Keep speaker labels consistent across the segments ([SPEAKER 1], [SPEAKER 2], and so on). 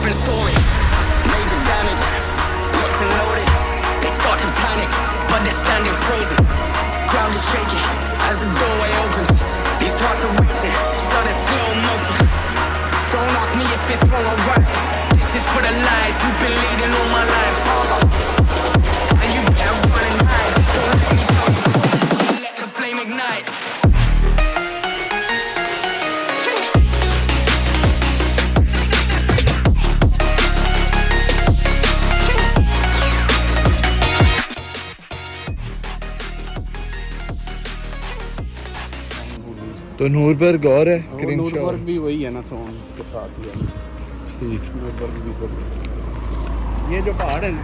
[SPEAKER 1] different story. Major damage, locked and loaded. They start to panic, but they're standing frozen. Ground is shaking as the doorway opens. These hearts are racing, sudden slow motion. Don't ask me if it's wrong or right. This is for the lies you've been leading all my life. And you better run and hide. Don't let me down. Let the flame ignite.
[SPEAKER 2] तो नूरबर्ग और है, क्रिंग्सो
[SPEAKER 3] नूरबर्ग भी वही है ना, सोन के साथ ही है।
[SPEAKER 2] ठीक,
[SPEAKER 3] नूरबर्ग भी तो ये जो पहाड़ है ना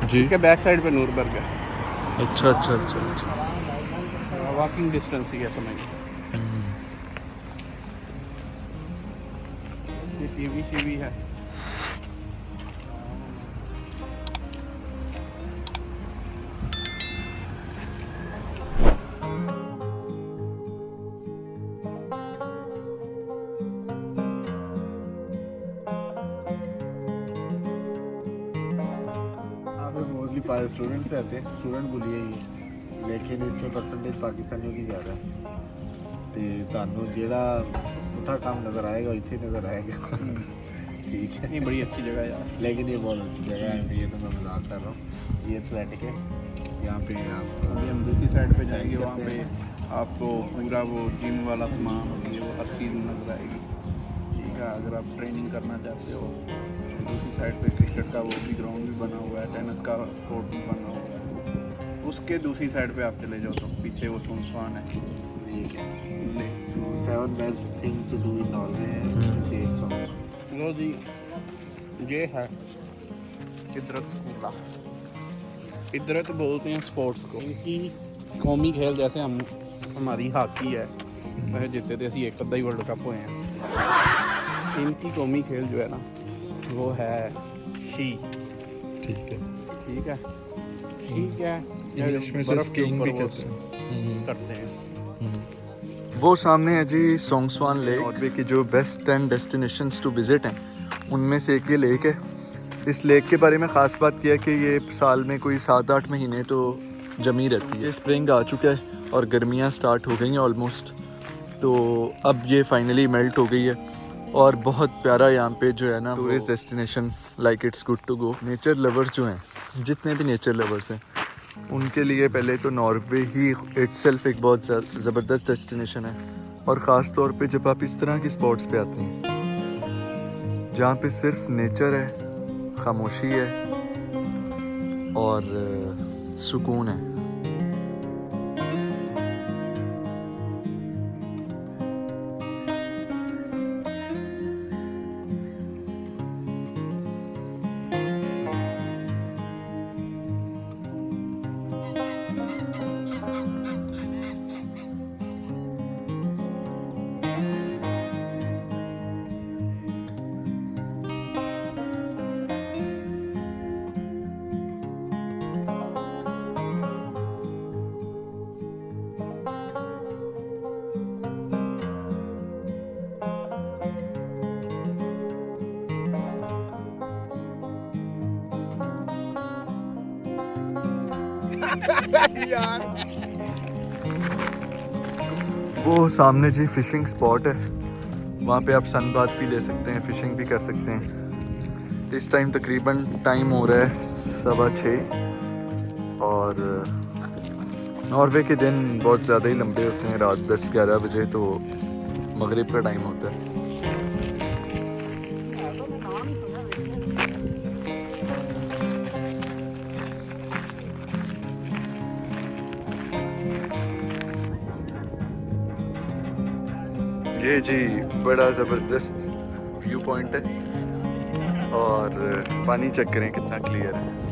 [SPEAKER 2] जी,
[SPEAKER 3] इसके बैक साइड पे नूरबर्ग है।
[SPEAKER 2] अच्छा अच्छा अच्छा अच्छा,
[SPEAKER 3] वॉकिंग डिस्टेंस ही है समझ। ये टीवी है।
[SPEAKER 4] स्टूडेंट्स रहते हैं, स्टूडेंट बोलिए ही, लेकिन इसमें परसेंटेज पाकिस्तानियों की ज़्यादा है। तो ਤੁਹਾਨੂੰ ਜਿਹੜਾ पुठा काम नज़र आएगा इतने नज़र आएगा। ठीक है,
[SPEAKER 3] ये बड़ी अच्छी जगह है यार,
[SPEAKER 4] लेकिन ये बहुत अच्छी जगह है। ये तो मैं मजाक कर रहा हूँ। ये एथलेटिक है, यहाँ पे आप
[SPEAKER 3] हम दूसरी साइड पे जाएंगे, वहाँ पे आपको पूरा वो जिम वाला सामान होगी, वो हर चीज़ नजर आएगी। ठीक है, अगर आप ट्रेनिंग करना चाहते हो, दूसरी साइड पे क्रिकेट का वो भी ग्राउंड भी बना हुआ है, टेनिस का कोर्ट भी बना हुआ है। उसके दूसरी साइड पे आप चले जाओ तो पीछे वो सोंगस्वान है।
[SPEAKER 4] ठीक है, तो 7 best thing to do in Norway है, उसमें से एक सोंगस्वान।
[SPEAKER 3] लो जी, ये है इधरत स्कूल। इधरत बोलते हैं स्पोर्ट्स को। इनकी कौमी खेल जैसे हमारी हॉकी है, वह जीते थे असी एक अद्धा ही वर्ल्ड कप हुए हैं। इनकी कौमी खेल जो है ना वो है शी।
[SPEAKER 2] ठीक है,
[SPEAKER 3] ठीक है, ठीक है।
[SPEAKER 2] इंग्लिश में से स्कीइंग भी कहते
[SPEAKER 3] हैं।
[SPEAKER 2] वो सामने है जी सोंगस्वान लेक। नॉर्वे की जो बेस्ट 10 डेस्टिनेशंस टू विजिट हैं उनमें से एक ये लेक है। इस लेक के बारे में ख़ास बात किया कि ये साल में कोई 7-8 महीने तो जमी रहती है। स्प्रिंग आ चुका है और गर्मियाँ स्टार्ट हो गई हैं ऑलमोस्ट, तो अब ये फाइनली मेल्ट हो गई है और बहुत प्यारा यहाँ पे जो है ना tourist destination, like it's good to go. Nature lovers जो हैं, जितने भी नेचर लवर्स हैं, उनके लिए पहले तो नॉर्वे ही इटसेल्फ एक बहुत ज़बरदस्त डेस्टिनेशन है। और ख़ास तौर पे जब आप इस तरह की स्पॉट्स पे आते हैं जहाँ पे सिर्फ नेचर है, खामोशी है और सुकून है।
[SPEAKER 4] यार
[SPEAKER 2] वो सामने जी फिशिंग स्पॉट है, वहाँ पे आप सन बाथ भी ले सकते हैं, फिशिंग भी कर सकते हैं। इस टाइम तकरीबन टाइम हो रहा है 6:15 और नॉर्वे के दिन बहुत ज़्यादा ही लंबे होते हैं। रात 10-11 बजे तो मगरिब का टाइम होता है। ये जी बड़ा ज़बरदस्त व्यू पॉइंट है और पानी चेक करें कितना क्लियर है।